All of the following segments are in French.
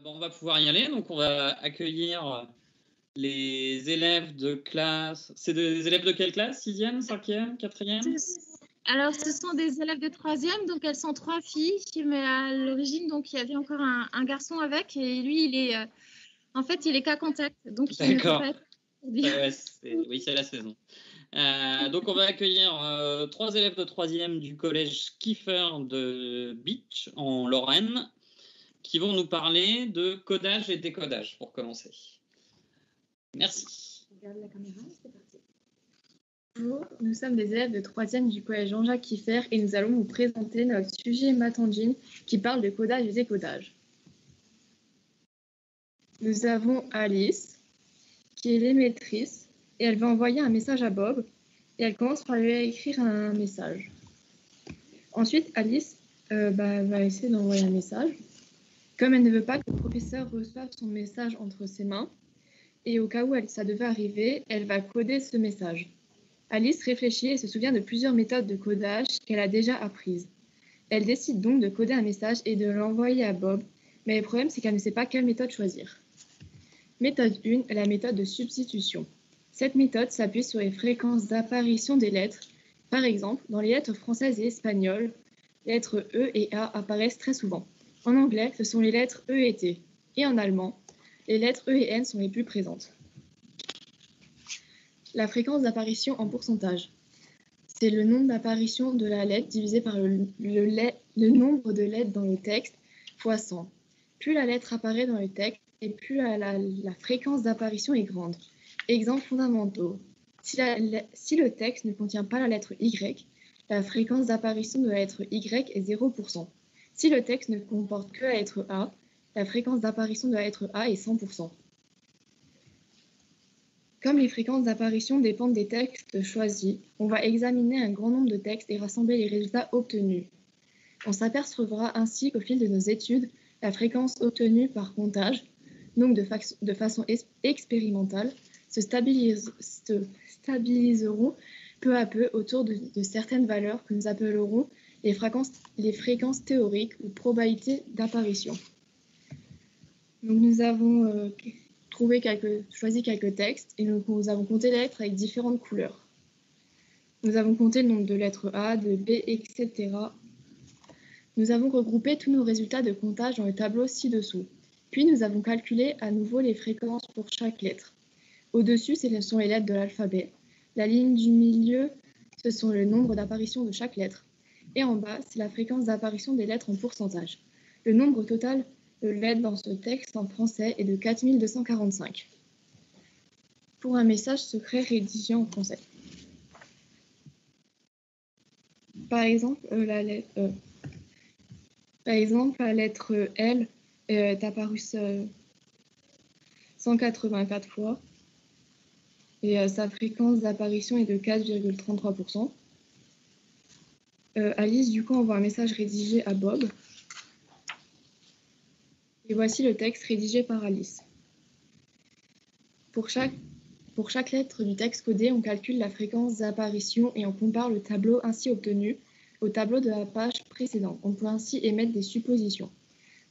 On va pouvoir y aller. Donc, on va accueillir les élèves de classe. C'est des élèves de quelle classe? 6e, 5e, 4e? Alors, ce sont des élèves de 3e, donc elles sont 3 filles, mais à l'origine, donc il y avait encore un garçon avec, et lui, il est, en fait, il est cas contact, donc il ne peut pas être. Oui, c'est la saison. Donc, on va accueillir 3 élèves de 3e du collège Kiefer de Beach, en Lorraine, qui vont nous parler de codage et décodage, pour commencer. Merci. Regarde la caméra, c'est parti. Bonjour, nous sommes des élèves de 3e du collège Jean-Jacques Kiefer et nous allons vous présenter notre sujet maths engine qui parle de codage et décodage. Nous avons Alice, qui est l'émettrice, et elle va envoyer un message à Bob, et elle commence par lui écrire un message. Ensuite, Alice va essayer d'envoyer un message. Comme elle ne veut pas que le professeur reçoive son message entre ses mains, et au cas où ça devait arriver, elle va coder ce message. Alice réfléchit et se souvient de plusieurs méthodes de codage qu'elle a déjà apprises. Elle décide donc de coder un message et de l'envoyer à Bob, mais le problème c'est qu'elle ne sait pas quelle méthode choisir. Méthode 1, la méthode de substitution. Cette méthode s'appuie sur les fréquences d'apparition des lettres. Par exemple, dans les lettres françaises et espagnoles, les lettres E et A apparaissent très souvent. En anglais, ce sont les lettres E et T. Et en allemand, les lettres E et N sont les plus présentes. La fréquence d'apparition en pourcentage. C'est le nombre d'apparitions de la lettre divisé par le nombre de lettres dans le texte fois 100. Plus la lettre apparaît dans le texte et plus la fréquence d'apparition est grande. Exemples fondamentaux. Si le texte ne contient pas la lettre Y, la fréquence d'apparition de la lettre Y est 0%. Si le texte ne comporte que la lettre A, la fréquence d'apparition de la lettre A est 100%. Comme les fréquences d'apparition dépendent des textes choisis, on va examiner un grand nombre de textes et rassembler les résultats obtenus. On s'apercevra ainsi qu'au fil de nos études, la fréquence obtenue par comptage, donc de façon expérimentale, se stabiliseront peu à peu autour de certaines valeurs que nous appellerons les fréquences théoriques ou probabilités d'apparition. Donc nous avons choisi quelques textes et nous avons compté les lettres avec différentes couleurs. Nous avons compté le nombre de lettres A, de B, etc. Nous avons regroupé tous nos résultats de comptage dans le tableau ci-dessous. Puis nous avons calculé à nouveau les fréquences pour chaque lettre. Au-dessus, ce sont les lettres de l'alphabet. La ligne du milieu, ce sont le nombre d'apparitions de chaque lettre. Et en bas, c'est la fréquence d'apparition des lettres en pourcentage. Le nombre total de lettres dans ce texte en français est de 4245. Pour un message secret rédigé en français. Par exemple, la lettre L est apparue 184 fois et sa fréquence d'apparition est de 4,33%. Alice, du coup, envoie un message rédigé à Bob. Et voici le texte rédigé par Alice. Pour chaque lettre du texte codé, on calcule la fréquence d'apparition et on compare le tableau ainsi obtenu au tableau de la page précédente. On peut ainsi émettre des suppositions.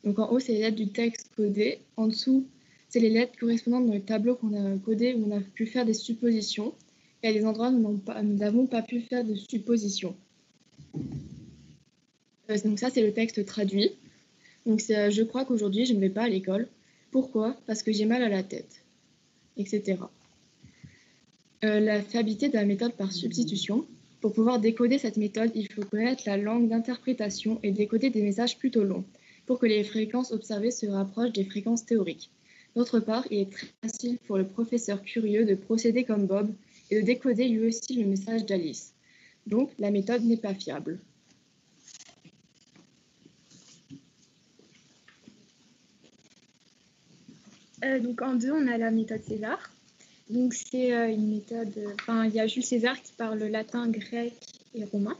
Donc en haut, c'est les lettres du texte codé. En dessous, c'est les lettres correspondantes dans le tableau qu'on a codé où on a pu faire des suppositions. Et à des endroits où nous n'avons pas pu faire de suppositions. Donc ça, c'est le texte traduit. Donc je crois qu'aujourd'hui, je ne vais pas à l'école. Pourquoi? Parce que j'ai mal à la tête, etc. La fiabilité de la méthode par substitution. Pour pouvoir décoder cette méthode, il faut connaître la langue d'interprétation et décoder des messages plutôt longs, pour que les fréquences observées se rapprochent des fréquences théoriques. D'autre part, il est très facile pour le professeur curieux de procéder comme Bob et de décoder lui aussi le message d'Alice. Donc, la méthode n'est pas fiable. Donc en 2, on a la méthode César. Donc c'est une méthode, il y a Jules César qui parle latin, grec et romain.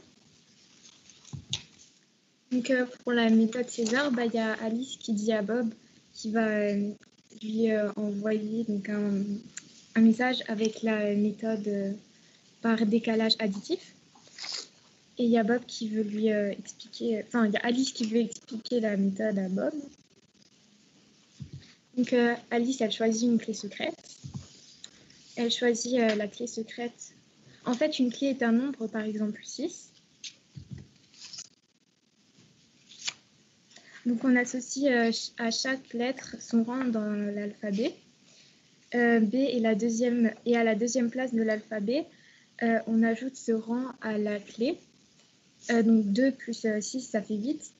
Donc pour la méthode César, il y a Alice qui dit à Bob qui va lui envoyer donc un message avec la méthode par décalage additif. Et il y a Bob qui veut lui expliquer, il y a Alice qui veut expliquer la méthode à Bob. Donc, Alice, elle choisit une clé secrète. Elle choisit la clé secrète. En fait, une clé est un nombre, par exemple 6. Donc, on associe à chaque lettre son rang dans l'alphabet. B est et à la deuxième place de l'alphabet, on ajoute ce rang à la clé. Donc 2 plus 6, ça fait 8.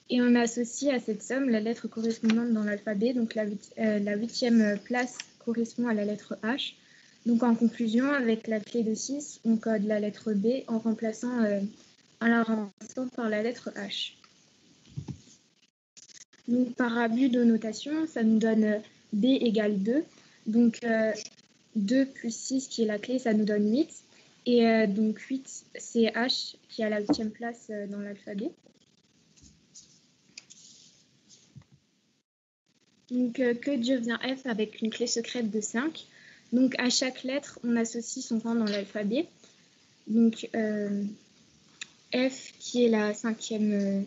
Et on associe à cette somme la lettre correspondante dans l'alphabet. Donc la 8e place correspond à la lettre H. Donc en conclusion, avec la clé de 6, on code la lettre B en la remplaçant par la lettre H. Donc par abus de notation, ça nous donne B égale 2. Donc 2 plus 6 qui est la clé, ça nous donne 8. Et donc 8, c'est H qui est à la 8e place dans l'alphabet. Donc que devient F avec une clé secrète de 5? Donc à chaque lettre, on associe son rang dans l'alphabet. Donc F qui est la 5e,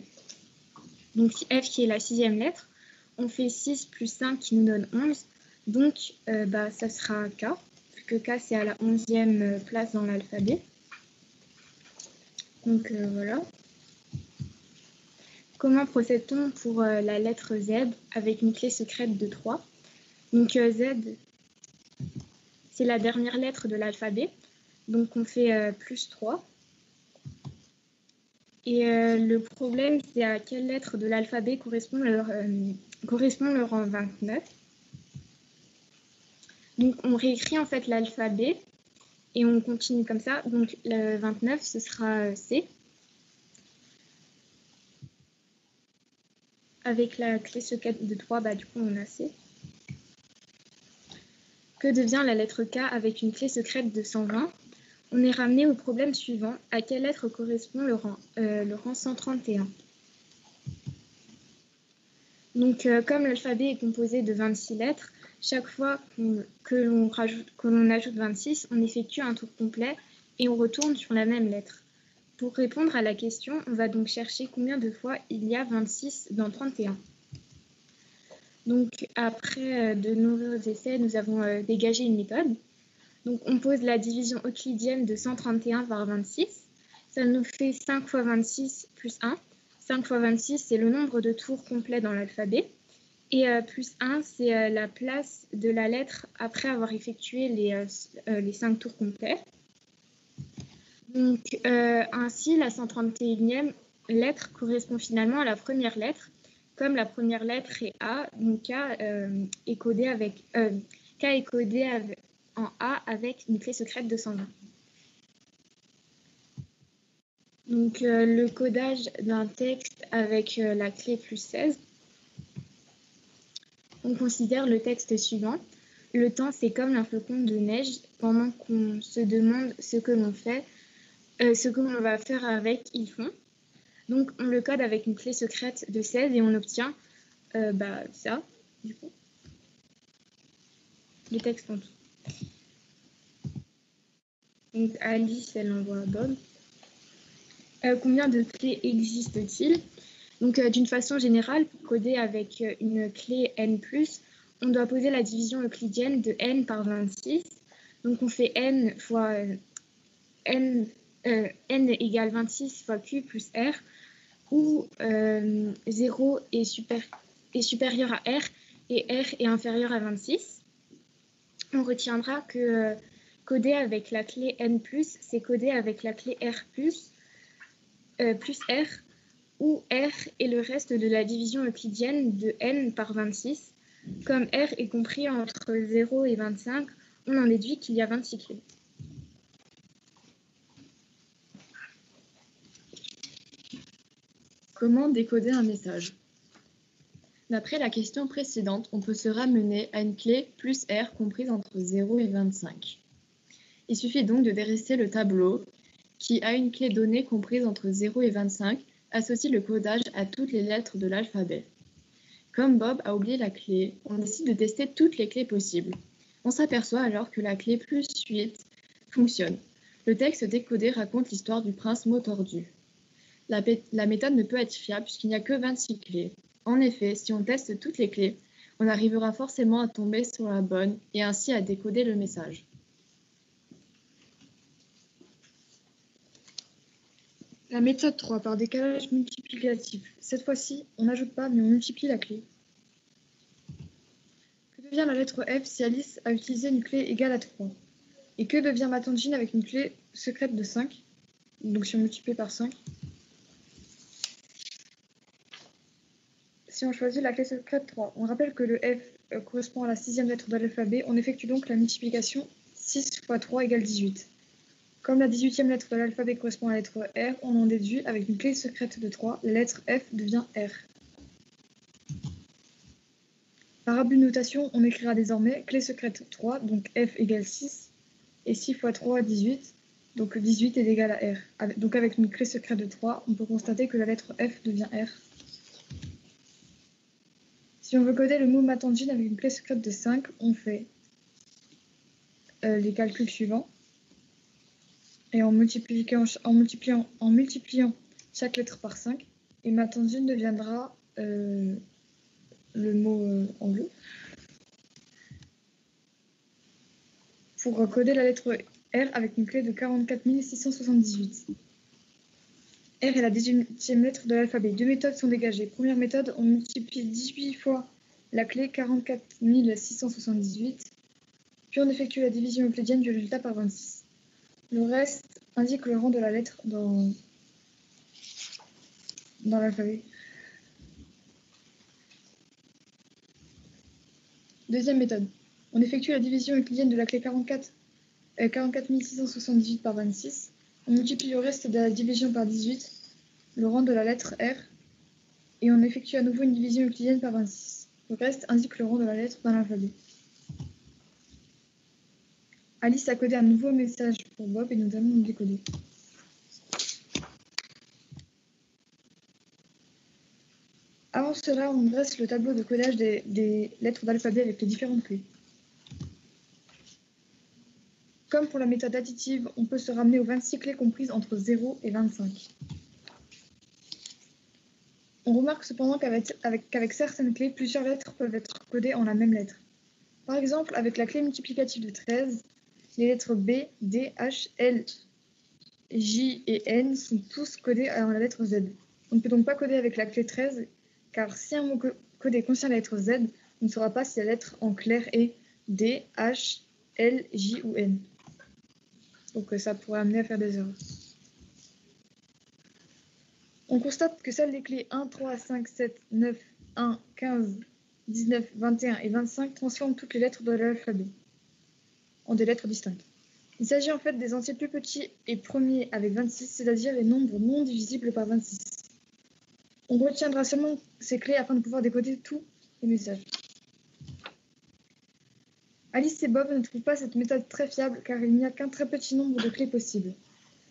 donc F qui est la 6e lettre. On fait 6 plus 5 qui nous donne 11. Donc ça sera K, vu que K c'est à la 11e place dans l'alphabet. Donc voilà. Comment procède-t-on pour la lettre Z avec une clé secrète de 3? Donc Z, c'est la dernière lettre de l'alphabet. Donc on fait plus 3. Et le problème, c'est à quelle lettre de l'alphabet correspond le rang 29. Donc on réécrit en fait l'alphabet et on continue comme ça. Donc le 29, ce sera C. Avec la clé secrète de 3, du coup on a C. Que devient la lettre K avec une clé secrète de 120? On est ramené au problème suivant. À quelle lettre correspond le rang 131? Donc comme l'alphabet est composé de 26 lettres, chaque fois que l'on ajoute 26, on effectue un tour complet et on retourne sur la même lettre. Pour répondre à la question, on va donc chercher combien de fois il y a 26 dans 31. Donc après de nombreux essais, nous avons dégagé une méthode. Donc on pose la division euclidienne de 131 par 26. Ça nous fait 5 fois 26 plus 1. 5 fois 26, c'est le nombre de tours complets dans l'alphabet. Et plus 1, c'est la place de la lettre après avoir effectué les 5 tours complets. Donc ainsi, la 131e lettre correspond finalement à la première lettre. Comme la première lettre est A, donc K est codé en A avec une clé secrète de 120. Donc le codage d'un texte avec la clé plus 16. On considère le texte suivant. Le temps, c'est comme un flocon de neige. Pendant qu'on se demande ce que l'on fait, ce que l'on va faire avec, ils font. Donc, on le code avec une clé secrète de 16 et on obtient ça, du coup. Le texte en tout. Donc, Alice, elle envoie à Bob. Combien de clés existent-ils? Donc, d'une façon générale, pour coder avec une clé n+, on doit poser la division euclidienne de n par 26. Donc, on fait n fois n égale 26 fois q plus r, où 0 est supérieur à r et r est inférieur à 26. On retiendra que coder avec la clé n+, c'est coder avec la clé r+, plus r, où r est le reste de la division euclidienne de n par 26. Comme r est compris entre 0 et 25, on en déduit qu'il y a 26 clés. Comment décoder un message? D'après la question précédente, on peut se ramener à une clé plus R comprise entre 0 et 25. Il suffit donc de dresser le tableau qui a une clé donnée comprise entre 0 et 25, associe le codage à toutes les lettres de l'alphabet. Comme Bob a oublié la clé, on décide de tester toutes les clés possibles. On s'aperçoit alors que la clé plus 8 fonctionne. Le texte décodé raconte l'histoire du prince mot tordu. La méthode ne peut être fiable puisqu'il n'y a que 26 clés. En effet, si on teste toutes les clés, on arrivera forcément à tomber sur la bonne et ainsi à décoder le message. La méthode 3 par décalage multiplicatif. Cette fois-ci, on n'ajoute pas mais on multiplie la clé. Que devient la lettre F si Alice a utilisé une clé égale à 3? Et que devient ma tante Jean avec une clé secrète de 5? Donc si on multiplie par 5. Si on choisit la clé secrète 3, on rappelle que le F correspond à la 6e lettre de l'alphabet. On effectue donc la multiplication 6 fois 3 égale 18. Comme la 18e lettre de l'alphabet correspond à la lettre R, on en déduit avec une clé secrète de 3. La lettre F devient R. Par abus de notation, on écrira désormais clé secrète 3, donc F égale 6, et 6 fois 3, 18, donc 18 est égal à R. Donc avec une clé secrète de 3, on peut constater que la lettre F devient R. Si on veut coder le mot matangine avec une clé secrète de 5, on fait les calculs suivants. Et en multipliant chaque lettre par 5, et matangine deviendra le mot en bleu. Pour coder la lettre R avec une clé de 44 678. R est la 18e lettre de l'alphabet. Deux méthodes sont dégagées. Première méthode, on multiplie 18 fois la clé 44 678, puis on effectue la division euclidienne du résultat par 26. Le reste indique le rang de la lettre dans l'alphabet. Deuxième méthode, on effectue la division euclidienne de la clé 44 678 par 26. On multiplie le reste de la division par 18, le rang de la lettre R, et on effectue à nouveau une division euclidienne par 26. Le reste indique le rang de la lettre dans l'alphabet. Alice a codé un nouveau message pour Bob et nous allons le décoder. Avant cela, on dresse le tableau de codage des lettres d'alphabet avec les différentes clés. Comme pour la méthode additive, on peut se ramener aux 26 clés comprises entre 0 et 25. On remarque cependant qu'avec certaines clés, plusieurs lettres peuvent être codées en la même lettre. Par exemple, avec la clé multiplicative de 13, les lettres B, D, H, L, J et N sont tous codés en la lettre Z. On ne peut donc pas coder avec la clé 13, car si un mot codé contient la lettre Z, on ne saura pas si la lettre en clair est D, H, L, J ou N. Donc ça pourrait amener à faire des erreurs. On constate que seules les clés 1, 3, 5, 7, 9, 1, 15, 19, 21 et 25 transforment toutes les lettres de l'alphabet en des lettres distinctes. Il s'agit en fait des entiers plus petits et premiers avec 26, c'est-à-dire les nombres non divisibles par 26. On retiendra seulement ces clés afin de pouvoir décoder tous les messages. Alice et Bob ne trouvent pas cette méthode très fiable car il n'y a qu'un très petit nombre de clés possibles.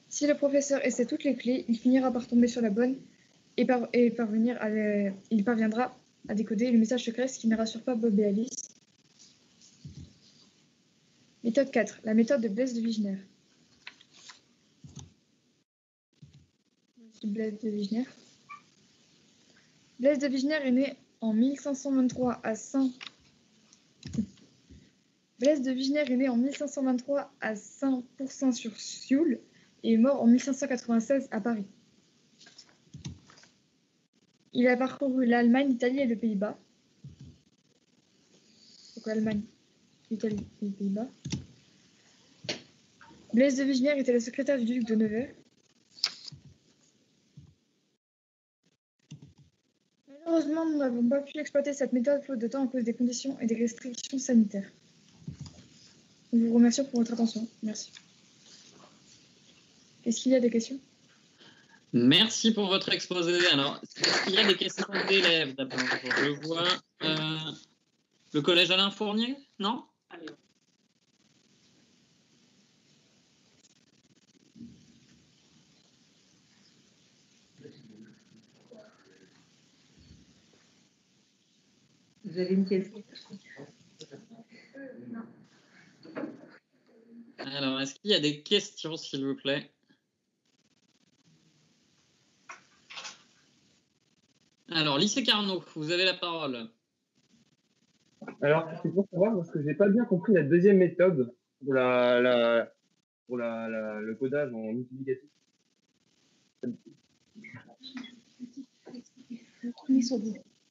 Si le professeur essaie toutes les clés, il finira par tomber sur la bonne et il parviendra à décoder le message secret, ce qui ne rassure pas Bob et Alice. Méthode 4, la méthode de Blaise de Vigenère. Blaise de Vigenère. Blaise de Vigenère est né en 1523 à Saint-Pourçain-sur-Sioule et est mort en 1596 à Paris. Il a parcouru l'Allemagne, l'Italie et les Pays-Bas. Donc l'Allemagne, l'Italie et les Pays-Bas. Blaise de Vigenère était le secrétaire du duc de Nevers. Malheureusement, nous n'avons pas pu exploiter cette méthode faute de temps à cause des conditions et des restrictions sanitaires. Nous vous remercions pour votre attention. Merci. Est-ce qu'il y a des questions? Merci pour votre exposé. Alors, est-ce qu'il y a des questions d'élèves d'abord? Je vois le collège Alain Fournier, non? Allez. Vous avez une question? Alors, est-ce qu'il y a des questions, s'il vous plaît? Alors, lycée Carnot, vous avez la parole. Alors, c'est pour savoir parce que j'ai pas bien compris la deuxième méthode pour le codage en multiplicatif.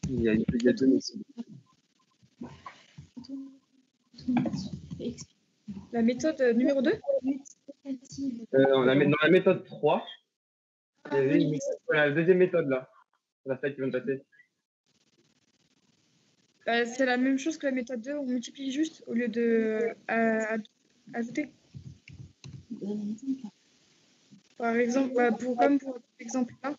Il y a deux méthodes. La méthode numéro 2? Dans la méthode 3, il y avait une méthode, voilà, la deuxième méthode là. La slide qui vient de passer. C'est la même chose que la méthode 2, on multiplie juste au lieu de ajouter. Par exemple, comme pour l'exemple là,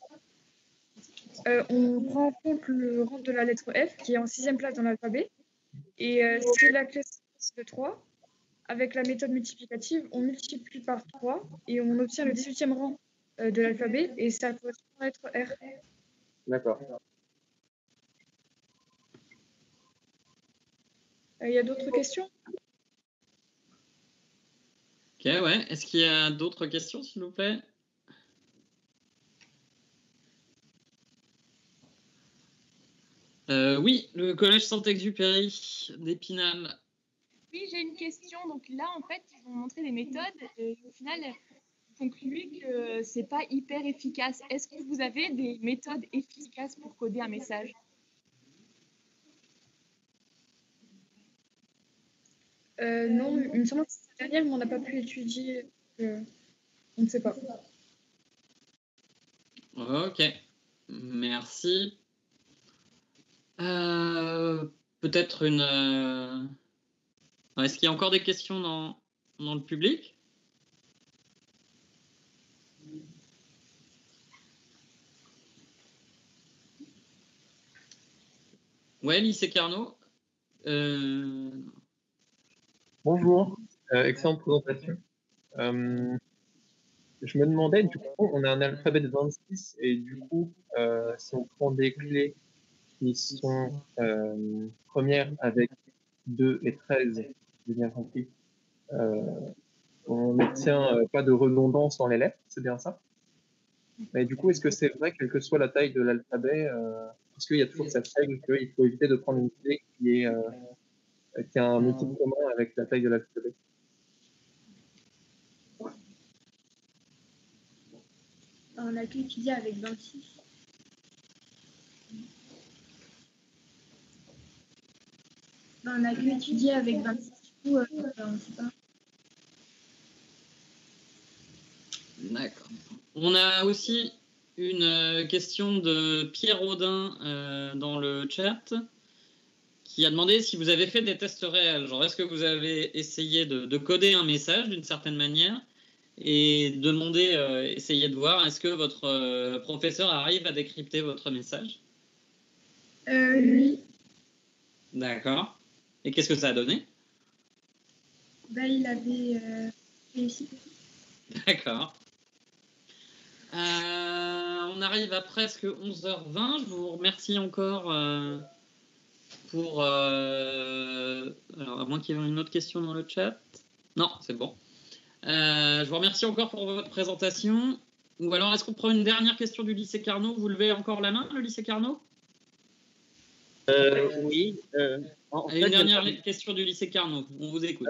on prend en compte le rang de la lettre F qui est en 6e place dans l'alphabet. Et c'est la classe de 3. Avec la méthode multiplicative, on multiplie par 3 et on obtient le 18e rang de l'alphabet et ça correspond à la lettre R. D'accord. Il y a d'autres questions? Ok, ouais. Est-ce qu'il y a d'autres questions, s'il vous plaît? Oui, le collège Saint-Exupéry d'Épinal. Oui, j'ai une question. Donc là, en fait, ils vont montrer des méthodes et au final, ils concluent que c'est pas hyper efficace. Est-ce que vous avez des méthodes efficaces pour coder un message? Non, il me semble que c'est Daniel, mais on n'a pas pu étudier. On ne sait pas. Ok, merci. Peut-être une... Est-ce qu'il y a encore des questions dans le public? Ouais, lycée Carnot. Bonjour, excellente présentation. Je me demandais, du coup, on a un alphabet de 26 et du coup, si on prend des clés qui sont premières avec 2 et 13, j'ai bien compris, on n'obtient pas de redondance dans les lettres, c'est bien ça? Mais du coup, est-ce que c'est vrai, quelle que soit la taille de l'alphabet, parce qu'il y a toujours cette règle qu'il faut éviter de prendre une clé qui a un multiple commun avec la taille de l'alphabet? On a pu étudier avec 26. On a pu étudier avec 26. Du coup, on ne sait pas. D'accord. On a aussi une question de Pierre Rodin dans le chat qui a demandé si vous avez fait des tests réels. Genre, est-ce que vous avez essayé de coder un message d'une certaine manière et essayer de voir est-ce que votre professeur arrive à décrypter votre message? Oui. D'accord. Et qu'est-ce que ça a donné? Il avait réussi. D'accord. On arrive à presque 11h20. Je vous remercie encore pour... alors, à moins qu'il y ait une autre question dans le chat. Non, c'est bon. Je vous remercie encore pour votre présentation. Ou alors, est-ce qu'on prend une dernière question du lycée Carnot? Vous levez encore la main, le lycée Carnot? Oui. Une dernière question du lycée Carnot. On vous écoute.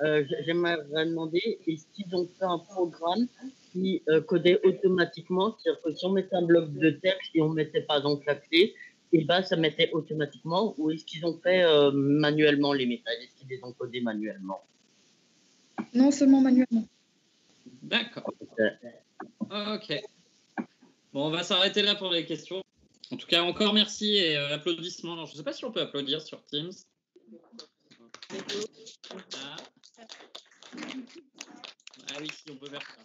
J'aimerais demander, est-ce qu'ils ont fait un programme qui codait automatiquement? C'est-à-dire que si on mettait un bloc de texte et on mettait par exemple la clé, et ça mettait automatiquement, ou est-ce qu'ils ont fait manuellement les messages? Est-ce qu'ils les ont codés manuellement? Non, seulement manuellement. D'accord. Ok. Bon, on va s'arrêter là pour les questions. En tout cas, encore merci et applaudissements. Alors, je ne sais pas si on peut applaudir sur Teams. Ah oui, si on peut faire ça.